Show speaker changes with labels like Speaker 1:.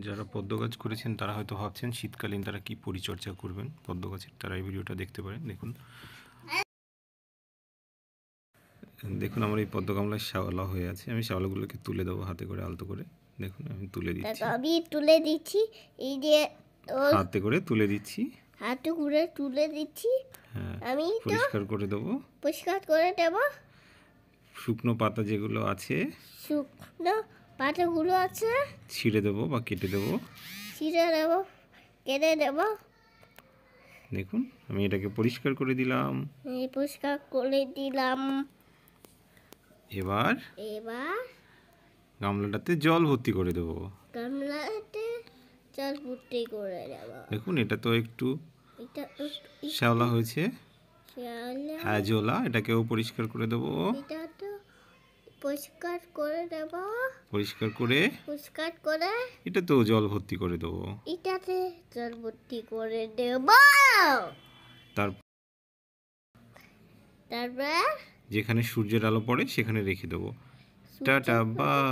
Speaker 1: যারা পদ্ম গাছ করেছেন তারা হয়তো ভাবছেন শীতকালীন তারা কি পরিচর্যা করবেন পদ্ম গাছের, তারা এই ভিডিওটা দেখতে পারেন। দেখুন দেখুন আমার এই পদ্ম গামলায় শ্যাওলা হয়ে আছে, আমি শ্যাওলাগুলোকে তুলে দেবো হাতে করে আলতো করে। দেখুন আমি তুলে দিচ্ছি,
Speaker 2: আমি তুলে দিচ্ছি, এই যে
Speaker 1: হাতে করে তুলে দিচ্ছি,
Speaker 2: হাতে করে তুলে দিচ্ছি।
Speaker 1: হ্যাঁ
Speaker 2: আমি
Speaker 1: পরিষ্কার করে দেবো,
Speaker 2: পরিষ্কার করে দেবো।
Speaker 1: শুকনো পাতা যেগুলো আছে,
Speaker 2: শুকনো পাতাগুলো আছে
Speaker 1: ছিঁড়ে দেবো বা কেটে দেবো,
Speaker 2: ছিঁড়ে দেবো, কেটে দেবো।
Speaker 1: দেখুন আমি এটাকে পরিষ্কার করে দিলাম।
Speaker 2: এই পরিষ্কার করে দিলাম।
Speaker 1: এবার
Speaker 2: এবার
Speaker 1: গামলাটাতে জল ভর্তি করে দেবো।
Speaker 2: গামলাতে জল ভর্তি করে দেবো।
Speaker 1: দেখুন এটা তো একটু
Speaker 2: এটা
Speaker 1: শ্যাওলা হয়েছে,
Speaker 2: শ্যাওলা,
Speaker 1: অ্যাজোলা, এটাকেও পরিষ্কার করে দেবো।
Speaker 2: এটা তো পরিষ্কার করে দেবো।
Speaker 1: পরিষ্কার করে
Speaker 2: পরিষ্কার করে
Speaker 1: এটাতেও জল ভর্তি করে দেবো।
Speaker 2: এটাতে জল ভর্তি করে দেব। তারপর
Speaker 1: যেখানে সূর্যের আলো পড়ে সেখানে রেখে দেবো। Tata, by.